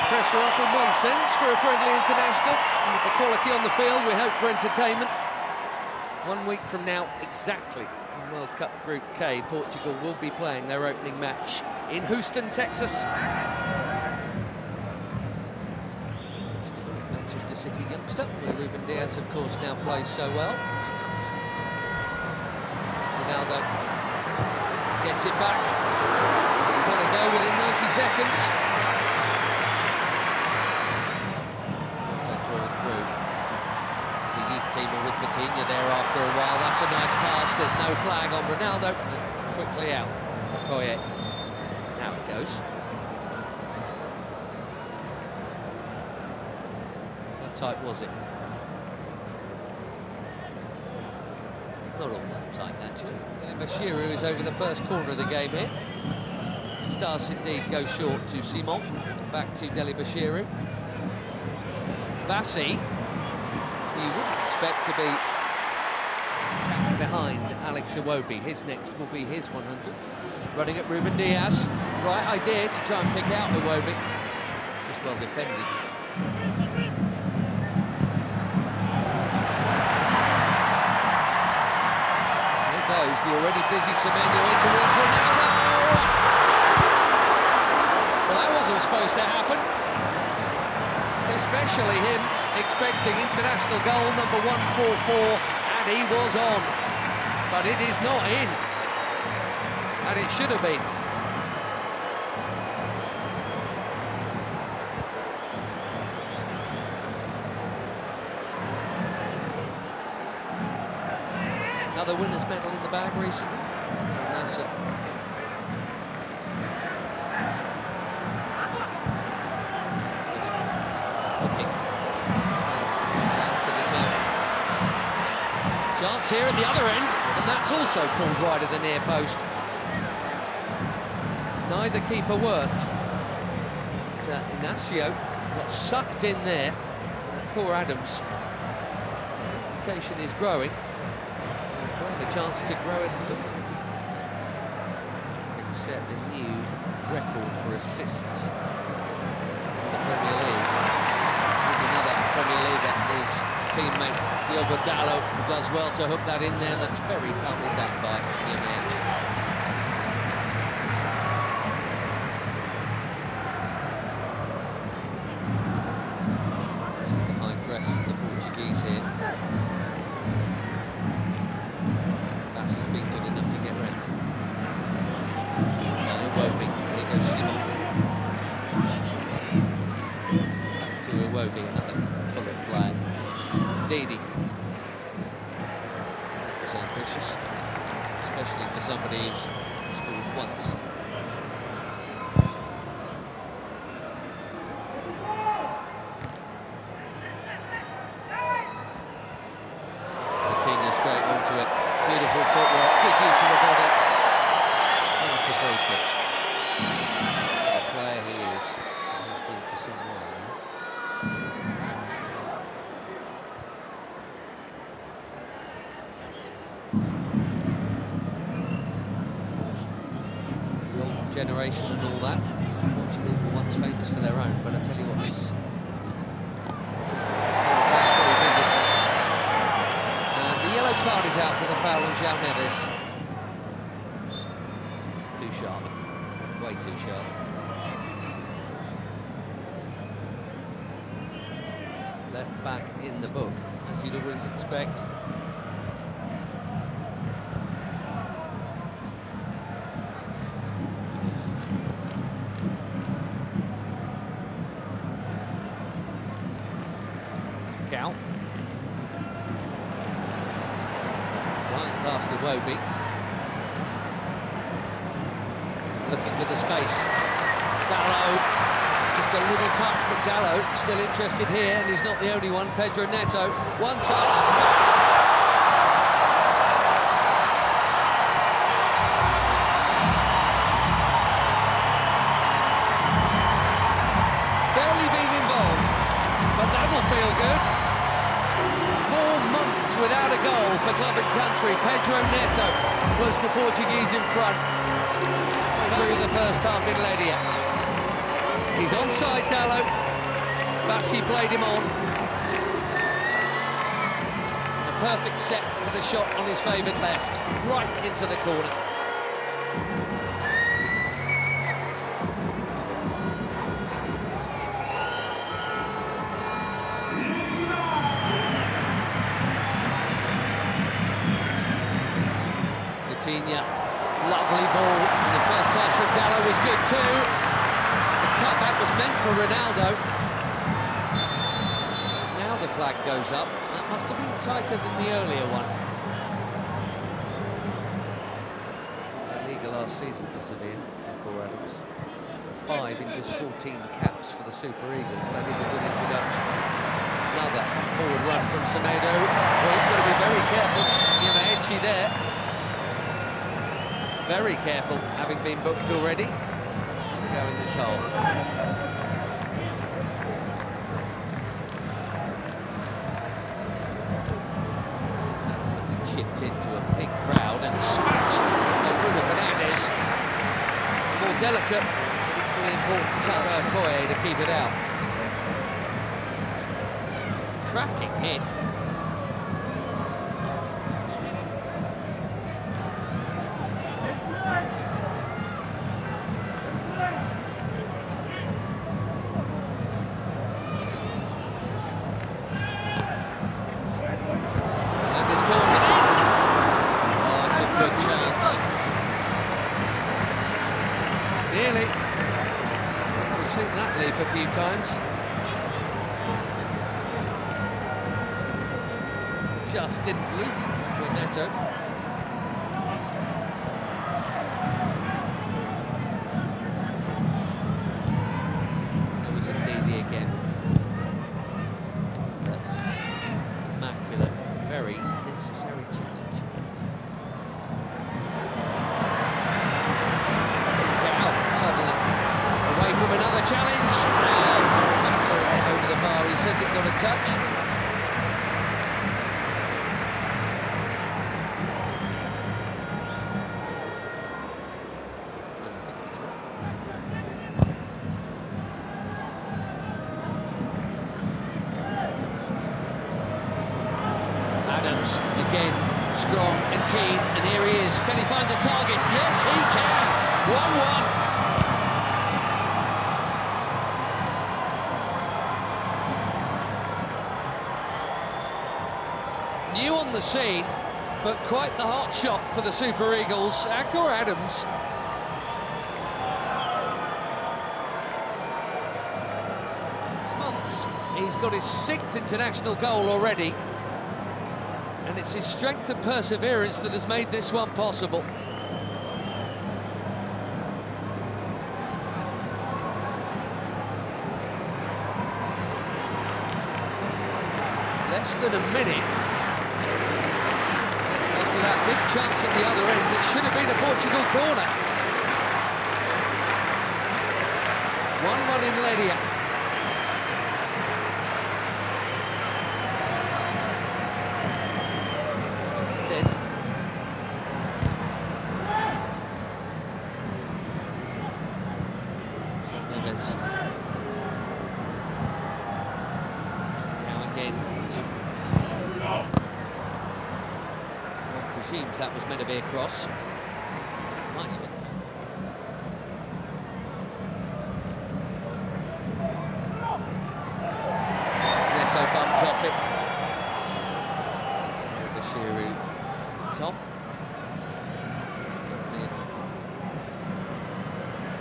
Pressure off in one sense for a friendly international. And with the quality on the field, we hope for entertainment. 1 week from now, exactly, in World Cup Group K, Portugal will be playing their opening match in Houston, Texas. Used to be a Manchester City youngster, where Ruben Diaz, of course, now plays so well. Ronaldo gets it back. He's had a go within 90 seconds. Teamer with Vitinha there after a while. That's a nice pass. There's no flag on Ronaldo. Quickly out. Okoye. Now it goes. How tight was it? Not all that tight, actually. Bashiru is over the first corner of the game here. He does indeed go short to Simon. Back to Deli Bashiru. Bassi. You wouldn't expect to be behind Alex Iwobi. His next will be his 100th. Running at Ruben Diaz. Right idea to try and pick out Iwobi. Just well defended. There goes the already busy Semenyo in towards Ronaldo. Well, that wasn't supposed to happen. Especially him expecting international goal number 144, and he was on. But it is not in. And it should have been. Another winner's medal in the bag recently. Nasser. Chance here at the other end, and that's also pulled wide of the near post. Neither keeper worked. Inacio got sucked in there. And poor Adams. Reputation is growing. He's playing a chance to grow it a little. Set a new record for assists in the Premier League. There's another Premier League that is teammate Diogo Dalot, who does well to hook that in there. That's very calmly done by Jimenez. See the high press from the Portuguese here. Bassi's been good enough to get round. Iwobi, here goes Simon. Back to Iwobi, another Fulham player. Didi. That was ambitious, especially for somebody who's scored once. Vitinha straight onto it. Beautiful footwork, good use of the body. There's the free kick. The player he is, he's been for some while now. Generation and all that. Portugal were once famous for their own, but I tell you what, this and the yellow card is out for the foul on João Neves. Too sharp, way too sharp. Left back in the book, as you'd always expect. Cal. Flying past Iwobi. Looking for the space. Dalot. Just a little touch, but Dalot still interested here, and he's not the only one. Pedro Neto. One touch. Barely being involved, but that'll feel good. 4 months without a goal for club and country. Pedro Neto puts the Portuguese in front through the first half in Ledia. He's onside, Dallo. Bashi played him on. A perfect set for the shot on his favoured left, right into the corner. Lovely ball, and the first touch from Dallo was good too. The cutback was meant for Ronaldo. Now the flag goes up. That must have been tighter than the earlier one. La Liga last season for Sevilla, Michael Adams. 5 in just 14 caps for the Super Eagles. That is a good introduction. Another forward run from Semedo. Well, he's got to be very careful. Yamaechi there. Very careful, having been booked already. Here we go in this half. Chipped into a big crowd and smashed by Bruno Fernandes. More delicate, equally important Taro Koye to keep it out. Cracking hit. Nearly. We've seen that leap a few times. Just didn't loop for Neto. There was Ndidi again. Immaculate, very necessary challenge. Away from another challenge. Sorry, get over the bar. He says it got a touch. Adams again, strong and keen, and here he is. Can he find the target? Yes, he can. 1-1. New on the scene, but quite the hot shot for the Super Eagles. Akor Adams. Months, he's got his 6th international goal already, and it's his strength and perseverance that has made this one possible. Less than a minute after that big chance at the other end, it should have been a Portugal corner. 1-1 in Ledia. Instead, Neves. Now again. One presumes that was meant to be a cross. Might even. Neto bumped off it. Bashiru at the top.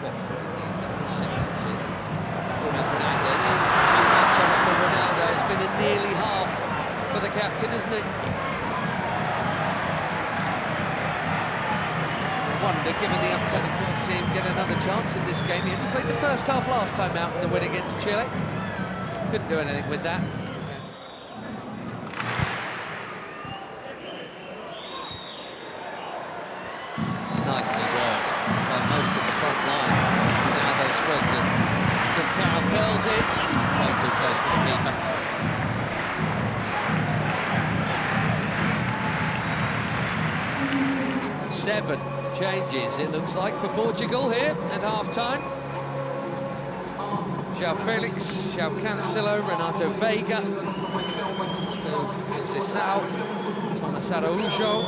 Watford in the second tier. Bruno Fernandes. Too much on it for Ronaldo. It's been a nearly half for the captain, isn't it? I wonder, given the upcoming, we'll see him get another chance in this game. He played the first half last time out in the win against Chile. Couldn't do anything with that. Nicely worked by most of the front line. Ronaldo spreads it. Carroll curls it. Way too close to the keeper. Seven changes, it looks like, for Portugal here at half-time. João Felix, João Cancelo, Renato Veiga, Conceição, Thomas Araújo,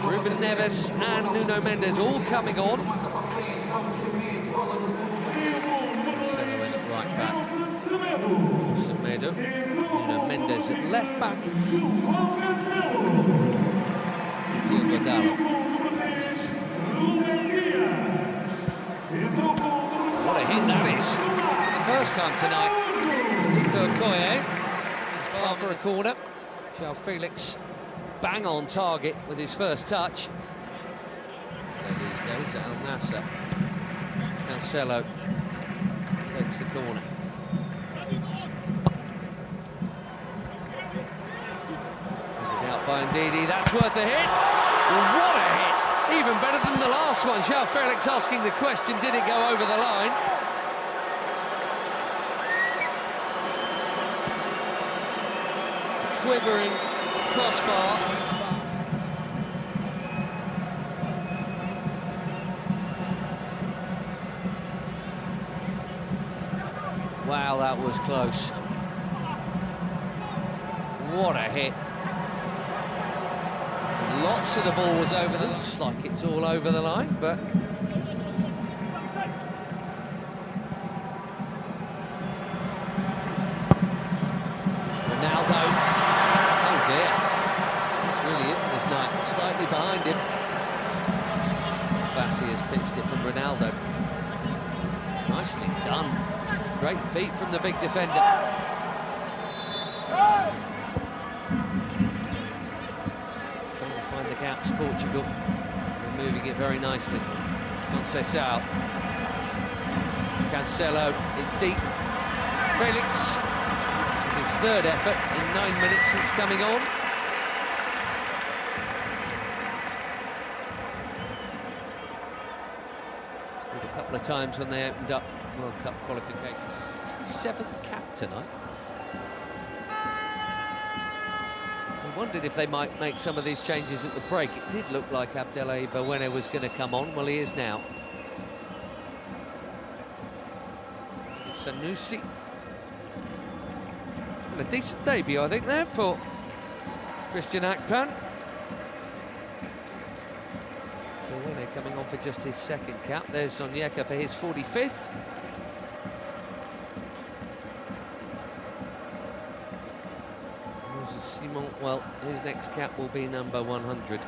Ruben Neves and Nuno Mendes all coming on. Semedo at right back, Semedo, Nuno Mendes at left back, Diogo Dalot. What a hit that is, for the first time tonight. Dikbo Koye is far for a corner. João Felix bang on target with his first touch. These days at Al Nassr. Cancelo takes the corner. Headed out by Ndidi, that's worth a hit. What a hit! Even better than the last one. João Felix asking the question, did it go over the line? Quivering crossbar. Wow, that was close. What a hit. And lots of the ball was over the... Looks like it's all over the line, but... Ronaldo. Oh dear. This really isn't his night. Slightly behind him. Bassi has pitched it from Ronaldo. Nicely done. Great feet from the big defender. Trying to find the gaps, Portugal. They're moving it very nicely. Conceição. Cancelo, it's deep. Felix, his third effort in 9 minutes since coming on. Scored a couple of times when they opened up World Cup qualifications. 67th cap tonight. We wondered if they might make some of these changes at the break. It did look like Abdelai Bawene was going to come on. Well, he is now. Sanusi. And a decent debut, I think, there for Christian Akpan. Bawene coming on for just his second cap. There's Onyeka for his 45th. Simon, well, his next cap will be number 100.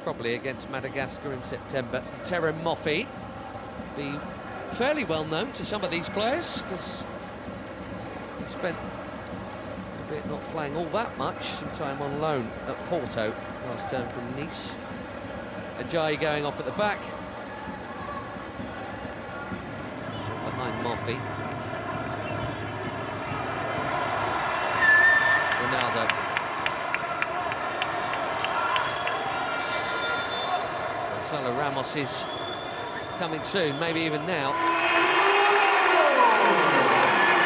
Probably against Madagascar in September. Terem Moffi, be fairly well known to some of these players, because he spent a bit not playing all that much, some time on loan at Porto last term from Nice. Ajayi going off at the back. Behind Moffi. Ronaldo. Gonzalo Ramos is coming soon, maybe even now.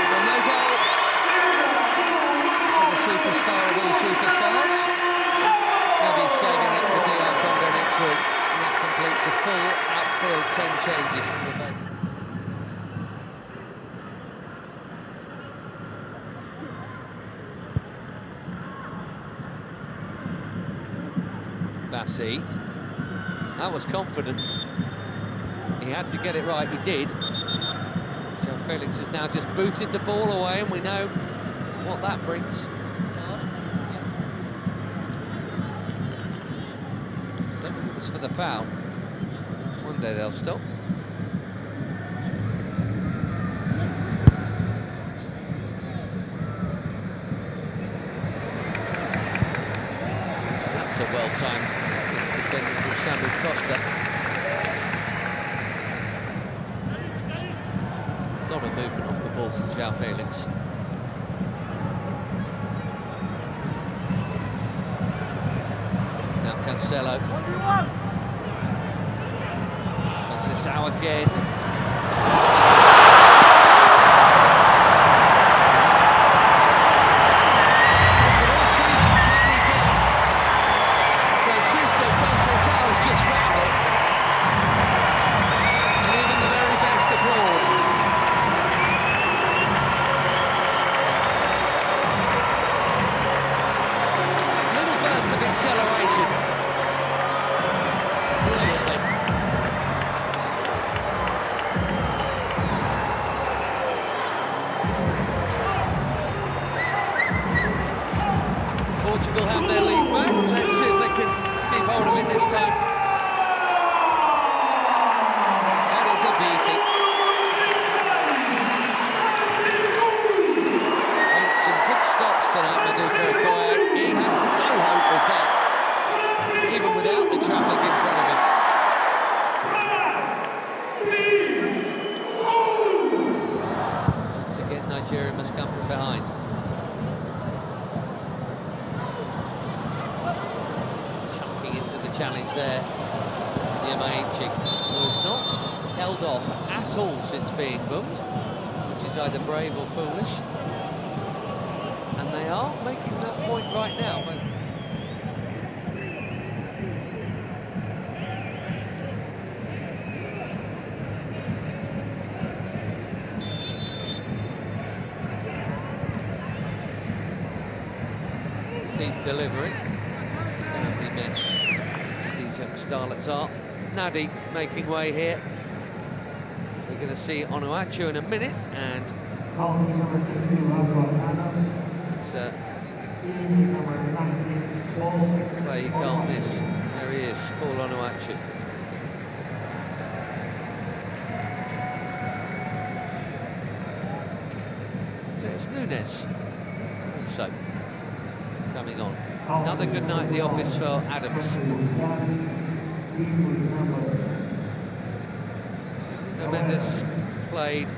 Well, no goal for the superstar of all superstars. Maybe he's saving it for DR Congo next week, and that completes a full outfield 10 changes from the bench. Bassi, that was confident. He had to get it right, he did. So Felix has now just booted the ball away, and we know what that brings. Don't think it was for the foul. One day they'll stop. That's a well-timed defending from Samu Costa. A lot of movement off the ball from João Felix. Now Cancelo. Conceição again. Portugal have their lead back. Let's see if they can keep hold of it this time. That is a beauty. Made some good stops tonight, Maduka Okoye. He had no hope with that, even without the traffic in front of him. Once again, Nigeria must come from behind. Into the challenge there, Nyamaichi was not held off at all since being booked, which is either brave or foolish, and they are making that point right now. Deep delivery. Met these young starlets are. Nadi making way here. We're going to see Onuachu in a minute, and it's play you can't miss. There he is, Paul Onuachu. It's Nunes also coming on. Another good night at the office for Adams. So, Mendes played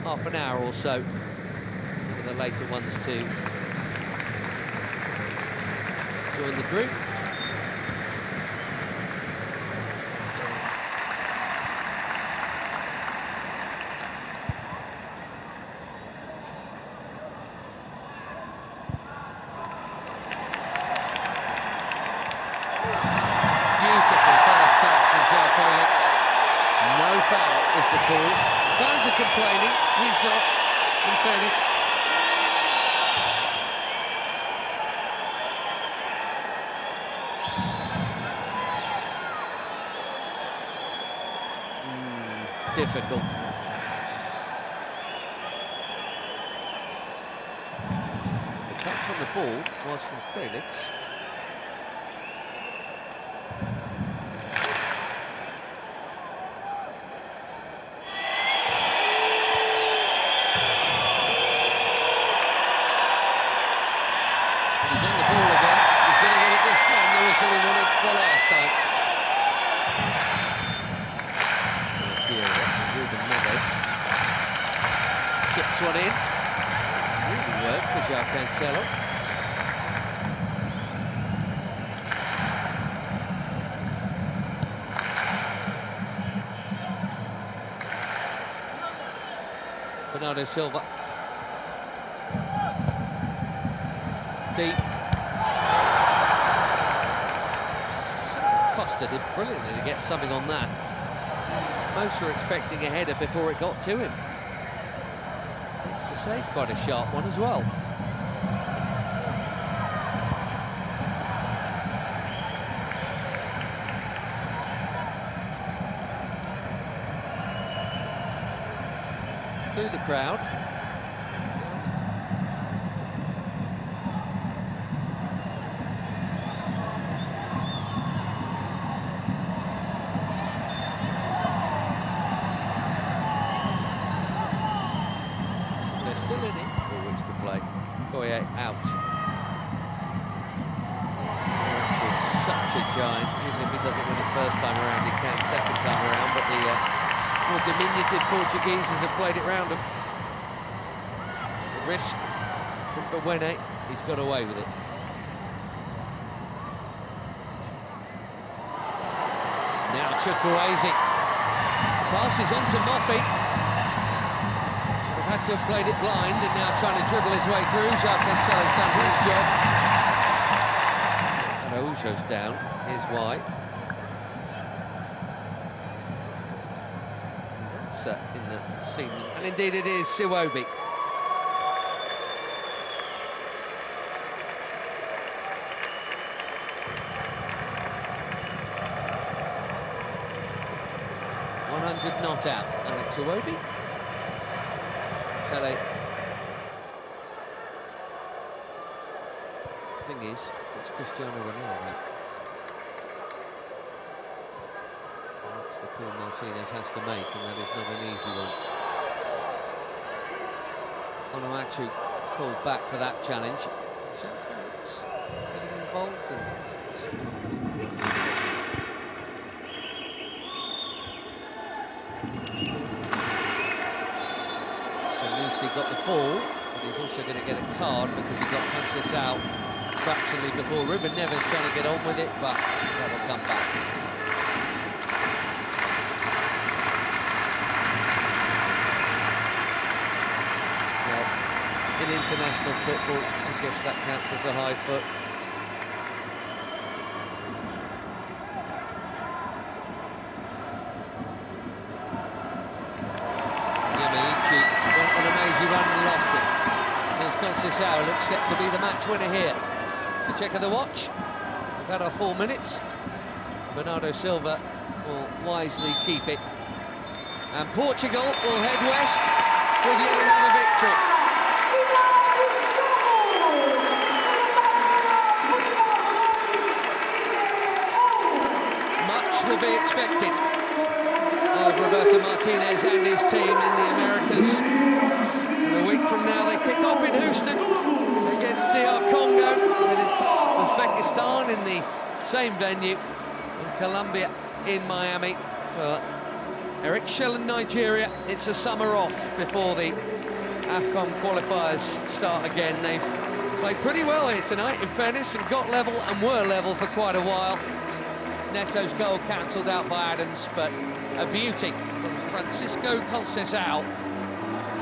half an hour or so for the later ones to join the group. No foul is the call. Fans are complaining, he's not, in fairness. Difficult. The touch on the ball was from Felix. He won it the last time. Ruben Neves chips one in. Really worked for João Cancelo. Bernardo Silva. Deep. Costa did brilliantly to get something on that. Most were expecting a header before it got to him. Makes the save quite a sharp one as well. Through the crowd. Still in it, 4 weeks to play. Okoye out. Which is such a giant. Even if he doesn't win it first time around, he can second time around. But the more diminutive Portugueses have played it round him. The risk from Bawene, he's got away with it. Now Chukwueze. Passes on to Moffi. Had to have played it blind, and now trying to dribble his way through. João Cancelo's done his job. Araujo's down. Here's why. That's in the scene, and indeed it is Siwobi. Not out. Alex Iwobi. Tele. thing is, it's Cristiano Ronaldo. That's the call Martinez has to make, and that is not an easy one. Onuachu called back for that challenge. Sheffield getting involved and Sanusi got the ball, but he's also going to get a card because he got Conceição fractionally before. Ruben Neves trying to get on with it, but that will come back. In international football, I guess that counts as a high foot. Yamaichi went on an amazing run and lost it. Here's Conceição, looks set to be the match winner here. A check of the watch. We've had our 4 minutes. Bernardo Silva will wisely keep it. And Portugal will head west with yet another victory. Will be expected of Roberto Martinez and his team in the Americas. And a week from now they kick off in Houston against DR Congo, and it's Uzbekistan in the same venue, and Colombia in Miami for Portugal and Nigeria. It's a summer off before the AFCON qualifiers start again. They've played pretty well here tonight, in fairness, and got level and were level for quite a while. Neto's goal cancelled out by Adams, but a beauty from Francisco Conceição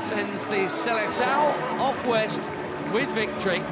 sends the Seleção off west with victory.